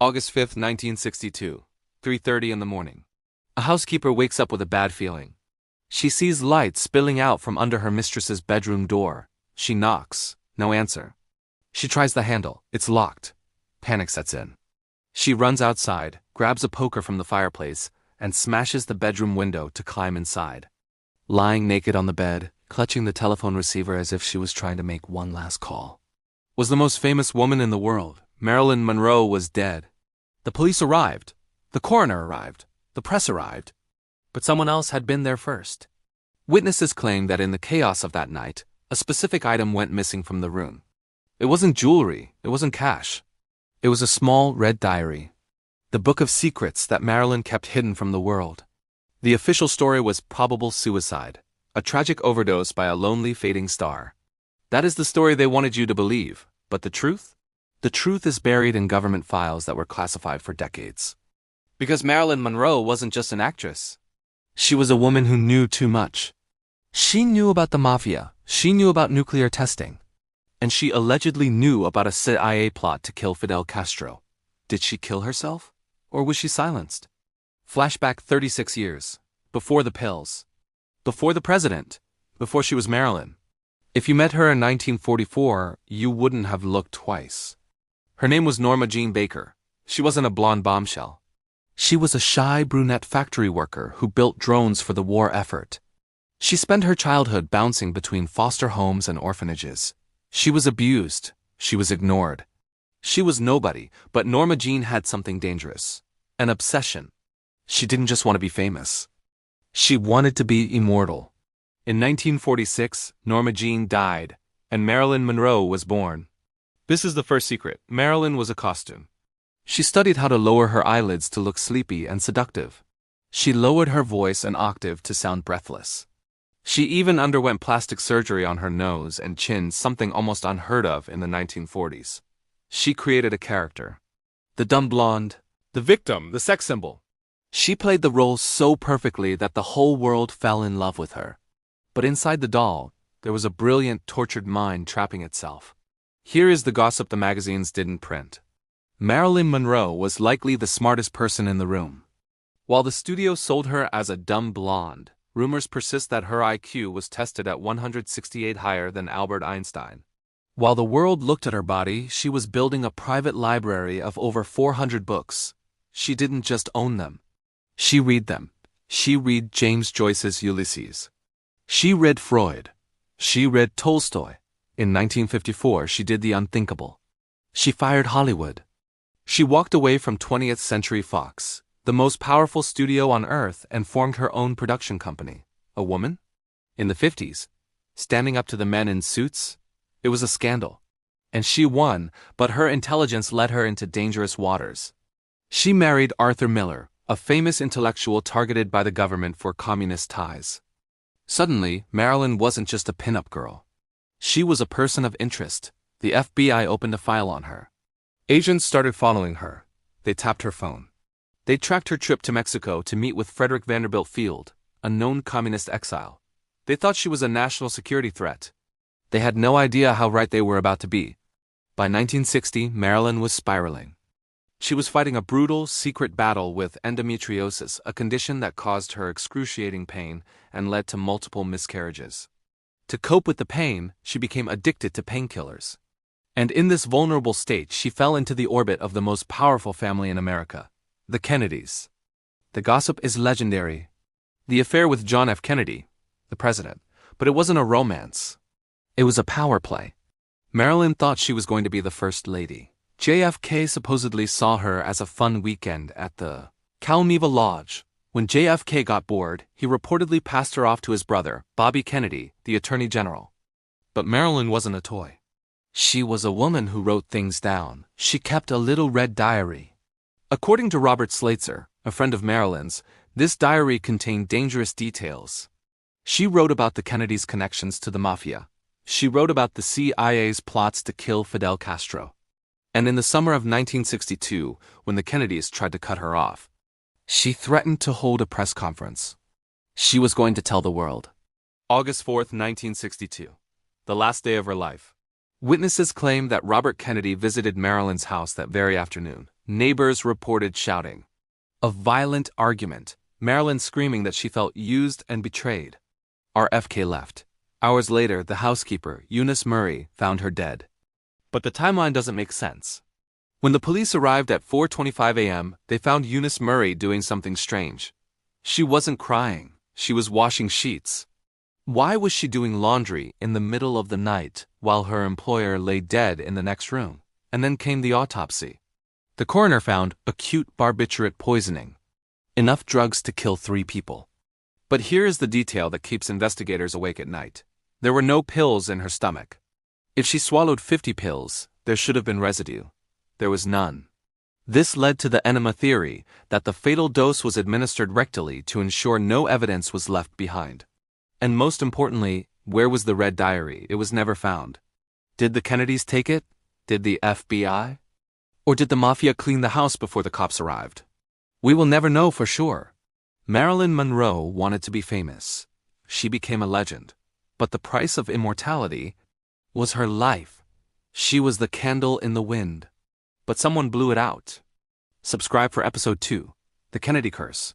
August 5, 1962, 3:30 in the morning. A housekeeper wakes up with a bad feeling. She sees light spilling out from under her mistress's bedroom door. She knocks. No answer. She tries the handle. It's locked. Panic sets in. She runs outside, grabs a poker from the fireplace, and smashes the bedroom window to climb inside. Lying naked on the bed, clutching the telephone receiver as if she was trying to make one last call, was the most famous woman in the world. Marilyn Monroe was dead. The police arrived. The coroner arrived. The press arrived. But someone else had been there first. Witnesses claim that in the chaos of that night, a specific item went missing from the room. It wasn't jewelry. It wasn't cash. It was a small red diary. The book of secrets that Marilyn kept hidden from the world. The official story was probable suicide, a tragic overdose by a lonely fading star. That is the story they wanted you to believe, but the truth? The truth is buried in government files that were classified for decades. Because Marilyn Monroe wasn't just an actress. She was a woman who knew too much. She knew about the mafia. She knew about nuclear testing. And she allegedly knew about a CIA plot to kill Fidel Castro. Did she kill herself? Or was she silenced? Flashback 36 years. Before the pills. Before the president. Before she was Marilyn. If you met her in 1944, you wouldn't have looked twice. Her name was Norma Jean Baker. She wasn't a blonde bombshell. She was a shy brunette factory worker who built drones for the war effort. She spent her childhood bouncing between foster homes and orphanages. She was abused. She was ignored. She was nobody, but Norma Jean had something dangerous. An obsession. She didn't just want to be famous. She wanted to be immortal. In 1946, Norma Jean died, and Marilyn Monroe was born. This is the first secret. Marilyn was a costume. She studied how to lower her eyelids to look sleepy and seductive. She lowered her voice an octave to sound breathless. She even underwent plastic surgery on her nose and chin, something almost unheard of in the 1940s. She created a character. The dumb blonde, the victim, the sex symbol. She played the role so perfectly that the whole world fell in love with her. But inside the doll, there was a brilliant, tortured mind trapping itself. Here is the gossip the magazines didn't print. Marilyn Monroe was likely the smartest person in the room. While the studio sold her as a dumb blonde, rumors persist that her IQ was tested at 168 higher than Albert Einstein. While the world looked at her body, she was building a private library of over 400 books. She didn't just own them. She read them. She read James Joyce's Ulysses. She read Freud. She read Tolstoy. In 1954, she did the unthinkable. She fired Hollywood. She walked away from 20th Century Fox, the most powerful studio on earth, and formed her own production company. A woman? In the 50s, standing up to the men in suits? It was a scandal. And she won, but her intelligence led her into dangerous waters. She married Arthur Miller, a famous intellectual targeted by the government for communist ties. Suddenly, Marilyn wasn't just a pinup girl. She was a person of interest. The FBI opened a file on her. Agents started following her. They tapped her phone. They tracked her trip to Mexico to meet with Frederick Vanderbilt Field, a known communist exile. They thought she was a national security threat. They had no idea how right they were about to be. By 1960, Marilyn was spiraling. She was fighting a brutal, secret battle with endometriosis, a condition that caused her excruciating pain and led to multiple miscarriages. To cope with the pain, she became addicted to painkillers. And in this vulnerable state, she fell into the orbit of the most powerful family in America, the Kennedys. The gossip is legendary. The affair with John F. Kennedy, the president, but it wasn't a romance. It was a power play. Marilyn thought she was going to be the first lady. JFK supposedly saw her as a fun weekend at the Calneva Lodge. When JFK got bored, he reportedly passed her off to his brother, Bobby Kennedy, the Attorney General. But Marilyn wasn't a toy. She was a woman who wrote things down. She kept a little red diary. According to Robert Slater, a friend of Marilyn's, this diary contained dangerous details. She wrote about the Kennedys' connections to the mafia. She wrote about the CIA's plots to kill Fidel Castro. And in the summer of 1962, when the Kennedys tried to cut her off, she threatened to hold a press conference. She was going to tell the world. August 4th, 1962, the last day of her life. Witnesses claim that Robert Kennedy visited Marilyn's house that very afternoon. Neighbors reported shouting. A violent argument, Marilyn screaming that she felt used and betrayed. RFK left. Hours later, the housekeeper, Eunice Murray, found her dead. But the timeline doesn't make sense. When the police arrived at 4:25 a.m., they found Eunice Murray doing something strange. She wasn't crying, she was washing sheets. Why was she doing laundry in the middle of the night while her employer lay dead in the next room? And then came the autopsy. The coroner found acute barbiturate poisoning, enough drugs to kill 3 people. But here is the detail that keeps investigators awake at night. There were no pills in her stomach. If she swallowed 50 pills, there should have been residue. There was none. This led to the enema theory that the fatal dose was administered rectally to ensure no evidence was left behind. And most importantly, where was the red diary? It was never found. Did the Kennedys take it? Did the FBI? Or did the mafia clean the house before the cops arrived? We will never know for sure. Marilyn Monroe wanted to be famous. She became a legend. But the price of immortality was her life. She was the candle in the wind. But someone blew it out. Subscribe for episode 2, The Kennedy Curse.